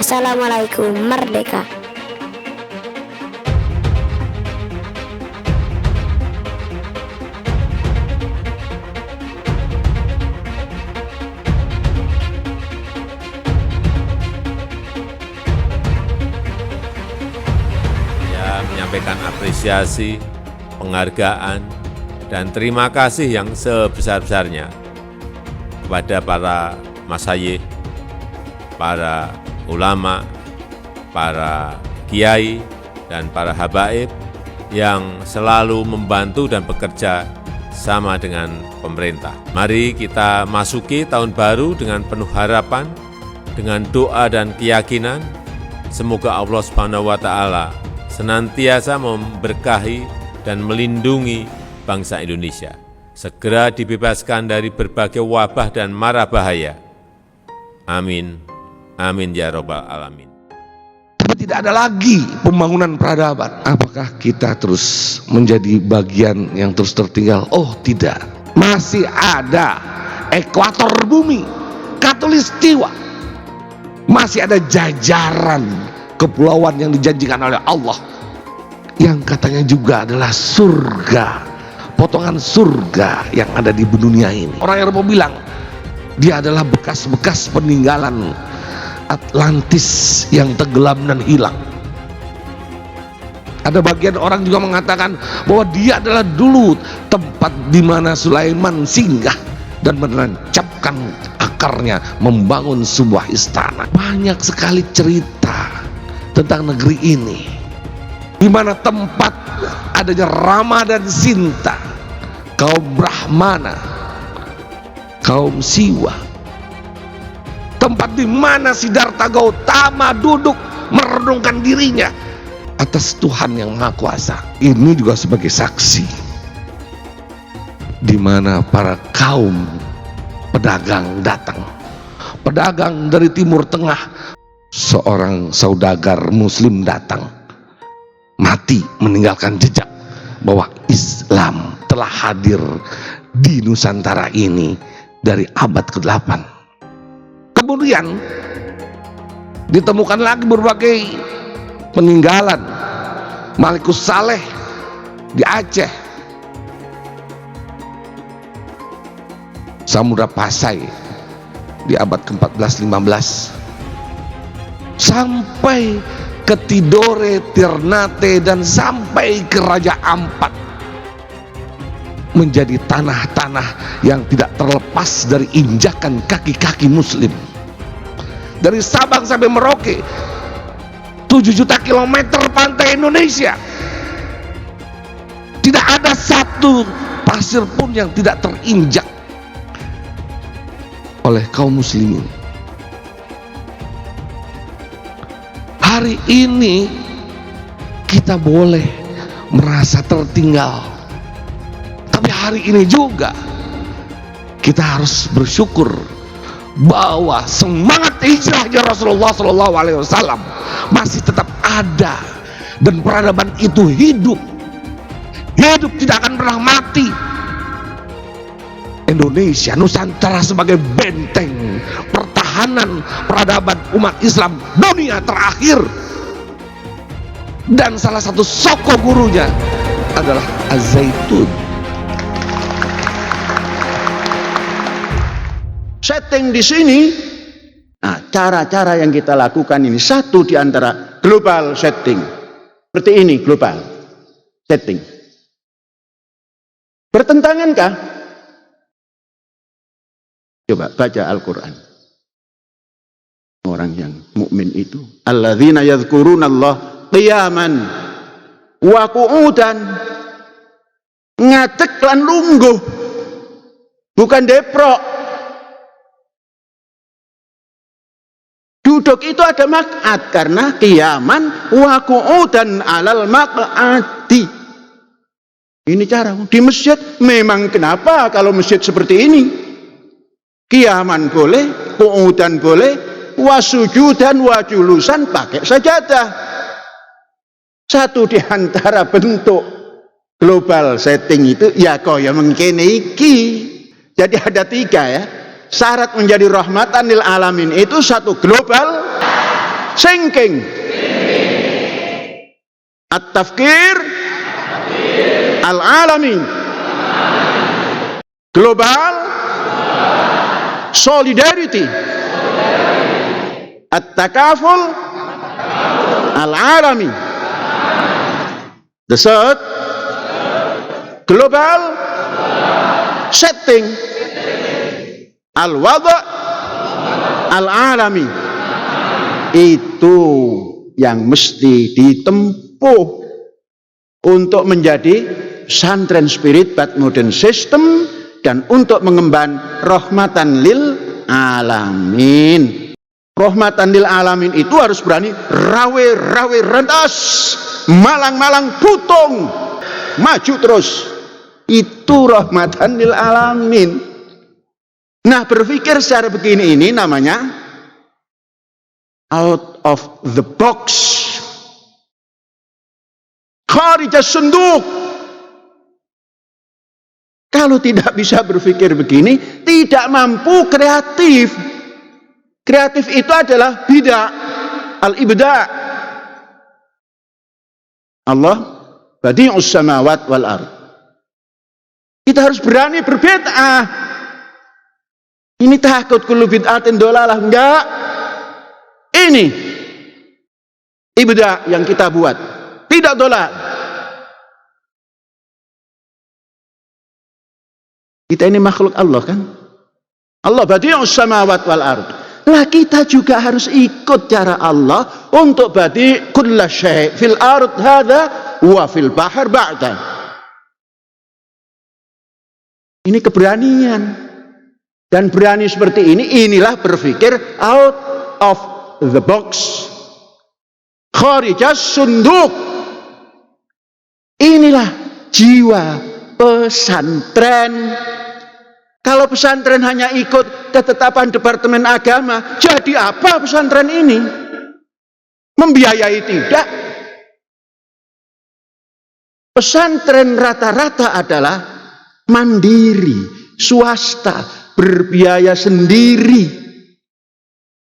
Wassalamualaikum. Merdeka. Menyampaikan apresiasi, penghargaan, dan terima kasih yang sebesar-besarnya kepada para masyayikh, para ulama, para kiai, dan para habaib yang selalu membantu dan bekerja sama dengan pemerintah. Mari kita masuki tahun baru dengan penuh harapan, dengan doa dan keyakinan, semoga Allah Subhanahu wa Ta'ala senantiasa memberkahi dan melindungi bangsa Indonesia, segera dibebaskan dari berbagai wabah dan mara bahaya. Amin. Amin ya Rabbal Alamin. Tapi tidak ada lagi pembangunan peradaban. Apakah kita terus menjadi bagian yang terus tertinggal? Oh tidak. Masih ada ekuator bumi, khatulistiwa. Masih ada jajaran kepulauan yang dijanjikan oleh Allah, yang katanya juga adalah surga, potongan surga yang ada di dunia ini. Orang Eropa bilang dia adalah bekas-bekas peninggalan Atlantis yang tenggelam dan hilang. Ada bagian orang juga mengatakan bahwa dia adalah dulu tempat di mana Sulaiman singgah dan menancapkan akarnya membangun sebuah istana. Banyak sekali cerita tentang negeri ini, di mana tempat adanya Rama dan Sinta, kaum Brahmana, kaum Siwa, tempat di mana Siddhartha Gautama duduk merenungkan dirinya atas Tuhan yang Maha Kuasa. Ini juga sebagai saksi di mana para kaum pedagang datang, pedagang dari Timur Tengah. Seorang saudagar muslim datang, mati meninggalkan jejak bahwa Islam telah hadir di Nusantara ini dari abad ke-8. Kemudian ditemukan lagi berbagai peninggalan Malikus Saleh di Aceh, Samudra Pasai di abad ke-14-15, sampai ke Tidore, Ternate, dan sampai ke Raja Ampat, menjadi tanah-tanah yang tidak terlepas dari injakan kaki-kaki muslim. Dari Sabang sampai Merauke, 7 juta kilometer pantai Indonesia, tidak ada satu pasir pun yang tidak terinjak oleh kaum muslimin. Hari ini kita boleh merasa tertinggal, tapi hari ini juga kita harus bersyukur bahwa semangat hijrahnya Rasulullah SAW masih tetap ada, dan peradaban itu hidup tidak akan pernah mati. Indonesia, Nusantara sebagai benteng pertahanan peradaban umat Islam dunia terakhir, dan salah satu soko gurunya adalah Az-Zaitun. Setting di sini, nah, cara-cara yang kita lakukan ini satu di antara global setting. Seperti ini global setting. Bertentangankah? Coba baca Al-Quran. Orang yang mukmin itu, alladzina yadhkurunallah qiyaman wa qu'udan, ngadeg lan lungguh, bukan deprok. Duduk itu ada maq'ad, karena qiyaman wa qu'udan alal maq'adi. Ini cara di masjid. Memang kenapa kalau masjid seperti ini? Qiyaman boleh, qu'udan boleh, wasujudan wajulusan pakai sajadah. Satu di antara bentuk global setting itu ya kaya mengkene iki. Jadi ada 3 ya. Syarat menjadi rahmatan lil alamin itu satu global Thinking. At-tafkir al-alami. Global solidarity. At-takaful al-alami. The third, global setting al-wada al-alami. Itu yang mesti ditempuh untuk menjadi pesantren spirit but modern system dan untuk mengemban rahmatan lil alamin. Rahmatan lil alamin itu harus berani rawe-rawe rentas, malang-malang putung, maju terus. Itu rahmatan lil alamin. Nah, berpikir secara begini ini namanya out of the box. Kharijas sunduk. Kalau tidak bisa berpikir begini, tidak mampu kreatif. Kreatif itu adalah bid'ah, al-ibda'. Allah badi'us samawat wal ard. Kita harus berani berbid'ah. Ini takut kullu bid'atin dolalah, enggak. Ini ibda yang kita buat, tidak dolal. Kita ini makhluk Allah kan? Allah badi'us samawat wal ard. Lah kita juga harus ikut cara Allah untuk badi' kulla syai' fil ard hadza wa fil bahr ba'da. Ini keberanian. Dan berani seperti ini, inilah berpikir out of the box. Kharijas sunduk. Inilah jiwa pesantren. Kalau pesantren hanya ikut ketetapan Departemen Agama, jadi apa pesantren ini? Membiayai tidak. Pesantren rata-rata adalah mandiri, swasta, berbiaya sendiri.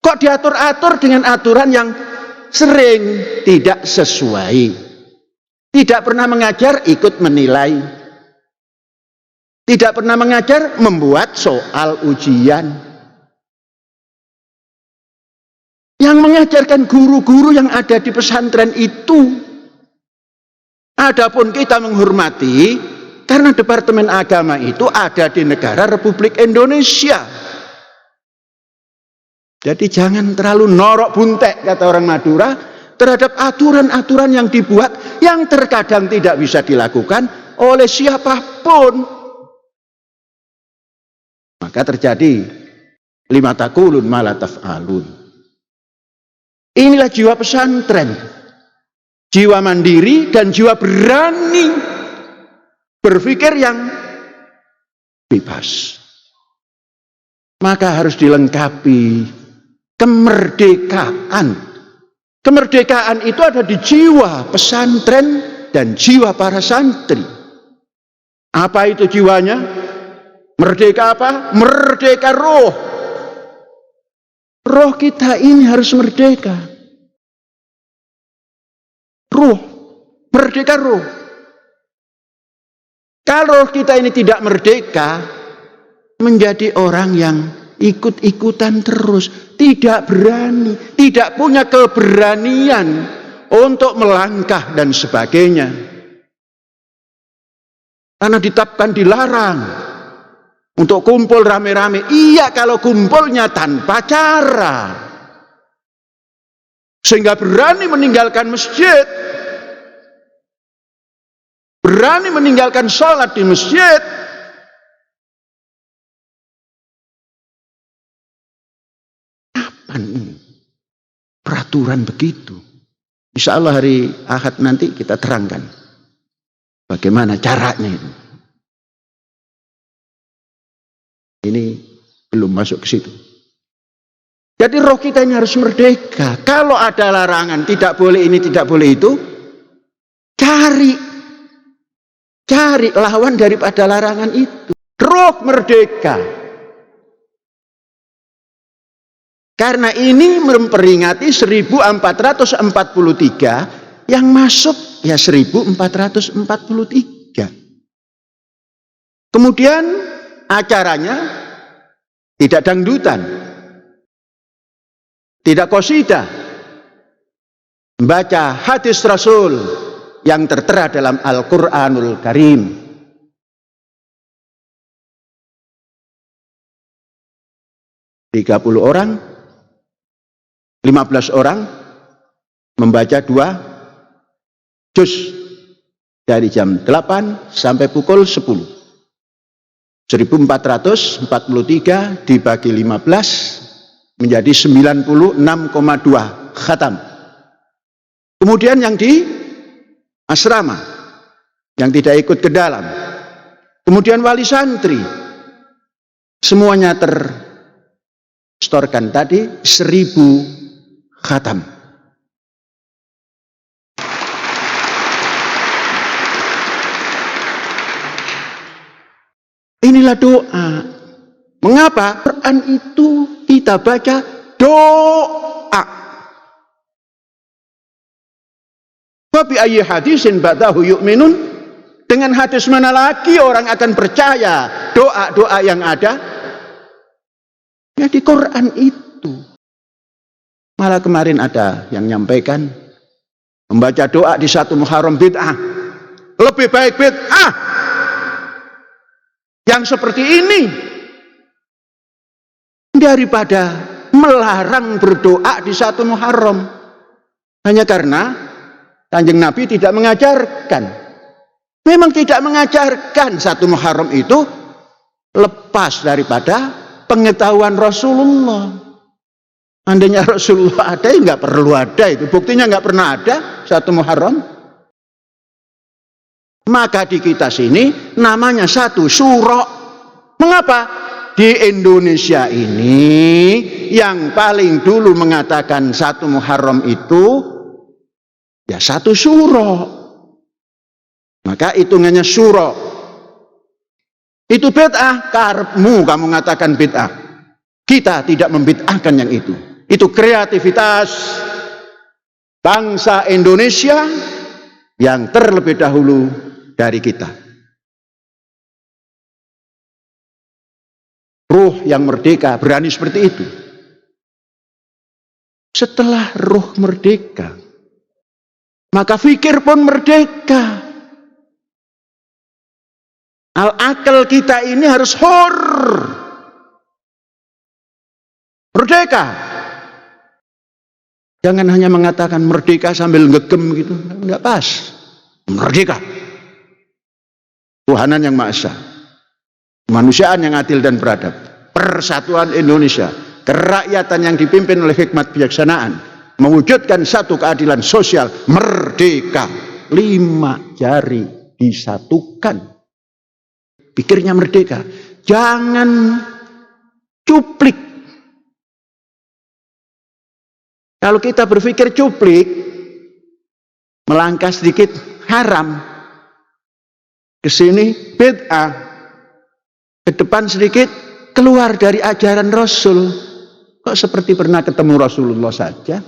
Kok diatur-atur dengan aturan yang sering tidak sesuai? Tidak pernah mengajar, ikut menilai. Tidak pernah mengajar, membuat soal ujian. Yang mengajarkan guru-guru yang ada di pesantren itu. Adapun kita menghormati, karena Departemen Agama itu ada di negara Republik Indonesia. Jadi jangan terlalu norok buntek, kata orang Madura, terhadap aturan-aturan yang dibuat, yang terkadang tidak bisa dilakukan oleh siapapun. Maka terjadi lima taqulun ma la taf'alun. Inilah jiwa pesantren. Jiwa mandiri dan jiwa berani. Berpikir yang bebas. Maka harus dilengkapi kemerdekaan. Kemerdekaan itu ada di jiwa pesantren dan jiwa para santri. Apa itu jiwanya? Merdeka apa? Merdeka roh. Roh kita ini harus merdeka. Roh. Merdeka roh. Kalau kita ini tidak merdeka, menjadi orang yang ikut-ikutan terus, tidak berani, tidak punya keberanian untuk melangkah dan sebagainya. Karena ditetapkan dilarang untuk kumpul rame-rame. Iya, kalau kumpulnya tanpa cara. Sehingga berani meninggalkan masjid. Berani meninggalkan sholat di masjid. Kapan peraturan begitu? Insya Allah hari Ahad nanti kita terangkan bagaimana caranya itu. Ini belum masuk ke situ. Jadi roh kita ini harus merdeka. Kalau ada larangan, tidak boleh ini, tidak boleh itu, cari lawan daripada larangan itu. Roh merdeka. Karena ini memperingati 1443, yang masuk ya 1443. Kemudian acaranya tidak dangdutan, tidak qasidah, membaca hadis Rasul yang tertera dalam Al-Quranul Karim. (30 orang, 15 orang membaca 2 juz dari jam 8 sampai pukul 10. 1443 dibagi 15 menjadi 96,2 khatam. Kemudian yang di asrama, yang tidak ikut ke dalam, kemudian wali santri, semuanya terstorkan tadi 1000 khatam. Inilah doa. Mengapa? Quran itu kita baca doa. Wa bi ayyi hadisin ba'dahu yu'minun? Dengan hadis mana lagi orang akan percaya doa-doa yang ada? Ya di Quran itu. Malah kemarin ada yang nyampaikan membaca doa di 1 Muharram bid'ah. Lebih baik bid'ah yang seperti ini daripada melarang berdoa di 1 Muharram. Hanya karena Kanjeng Nabi tidak mengajarkan. Memang tidak mengajarkan 1 Muharram itu lepas daripada pengetahuan Rasulullah. Andainya Rasulullah ada, ya nggak perlu ada itu. Buktinya nggak pernah ada 1 Muharram. Maka di kita sini namanya 1 Syuro. Mengapa? Di Indonesia ini yang paling dulu mengatakan 1 Muharram itu ya 1 Syuro. Maka hitungannya Syuro. Itu bid'ah, karepmu kamu mengatakan bid'ah. Kita tidak membid'ahkan yang itu. Itu kreativitas bangsa Indonesia yang terlebih dahulu dari kita. Ruh yang merdeka berani seperti itu. Setelah ruh merdeka, maka fikir pun merdeka. Al-akal kita ini harus merdeka. Jangan hanya mengatakan merdeka sambil ngegem gitu, enggak pas. Merdeka. Tuhanan yang Maha Esa, kemanusiaan yang adil dan beradab, persatuan Indonesia, kerakyatan yang dipimpin oleh hikmat bijaksanaan, mewujudkan satu keadilan sosial, merdeka. 5 jari disatukan. Pikirnya merdeka. Jangan cuplik. Kalau kita berpikir cuplik, melangkah sedikit haram, ke sini bid'ah, ke depan sedikit keluar dari ajaran Rasul. Kok seperti pernah ketemu Rasulullah saja?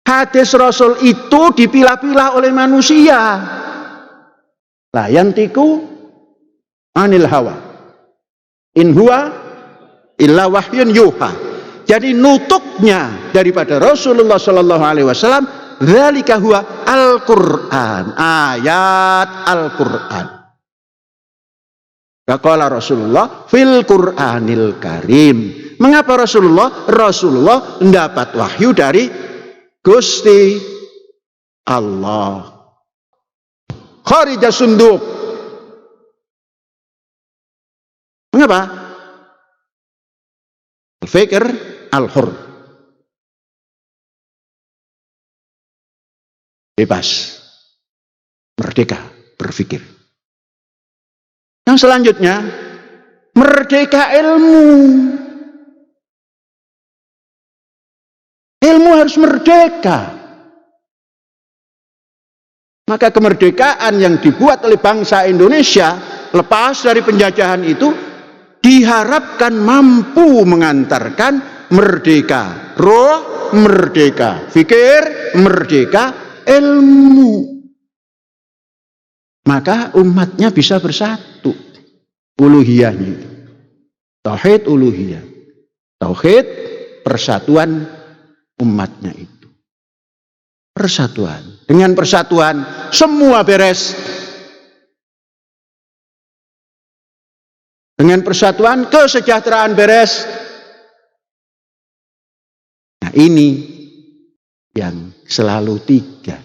Hadis Rasul itu dipilah-pilah oleh manusia. La yantiku anil hawa, in huwa illa wahyun yuha. Jadi nutuknya daripada Rasulullah sallallahu alaihi wasallam, dzalika huwa Al-Qur'an, ayat Al-Qur'an. Qala Rasulullah fil Qur'anil Karim. Mengapa Rasulullah? Rasulullah mendapat wahyu dari Gusti Allah. Kharija sunduk. Mengapa? Al-fikr al-hur. Bebas, merdeka berpikir. Yang selanjutnya, merdeka ilmu. Ilmu harus merdeka. Maka kemerdekaan yang dibuat oleh bangsa Indonesia lepas dari penjajahan itu diharapkan mampu mengantarkan merdeka roh, merdeka fikir, merdeka ilmu. Maka umatnya bisa bersatu. Uluhiyahnya, tauhid uluhiyah, tauhid persatuan umatnya itu. Persatuan. Dengan persatuan semua beres. Dengan persatuan kesejahteraan beres. Nah, ini yang selalu tiga.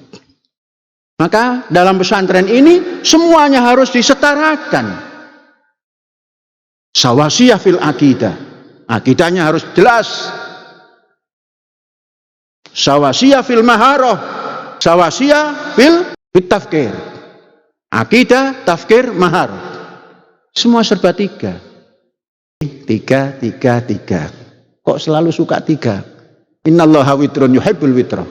Maka dalam pesantren ini semuanya harus disetarakan. Sawasiyah fil akidah. Akidahnya harus jelas. Sawasiyah fil maharoh. Sawasiyah fil tafkir. Akidah, tafkir, maharoh. Semua serba tiga. Tiga. Kok selalu suka tiga? Innallaha witrun yuhibbul witra.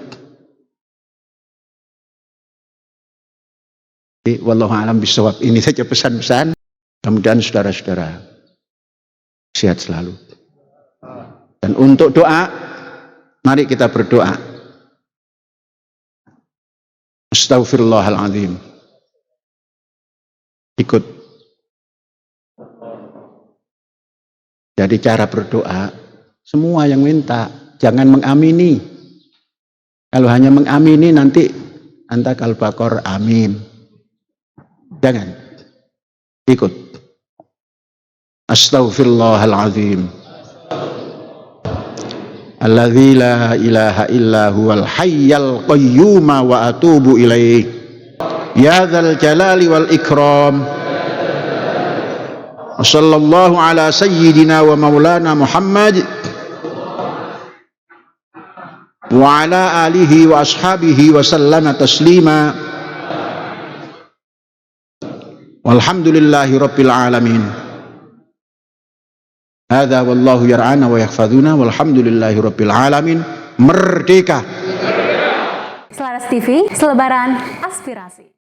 Wallahu a'lam bishawab. Ini saja pesan-pesan. Kemudian saudara-saudara sehat selalu. Dan untuk doa, mari kita berdoa. Astaghfirullahaladzim. Ikut. Jadi cara berdoa, semua yang minta, jangan mengamini. Kalau hanya mengamini nanti anta kalbakor amin. Jangan. Ikut. Astaghfirullahaladzim. Alladzi la ilaha illa huwal hayyal qayyuma wa atubu ilaih. Ya dzal jalali wal ikram. Sallallahu ala sayyidina wa maulana Muhammad wa ala alihi wa ashabihi wa sallama taslima. Walhamdulillahi rabbil alamin. Hadza wallahu yar'ana wa yahfazuna walhamdulillahi rabbil alamin. Merdeka. Selaras TV, selebaran aspirasi.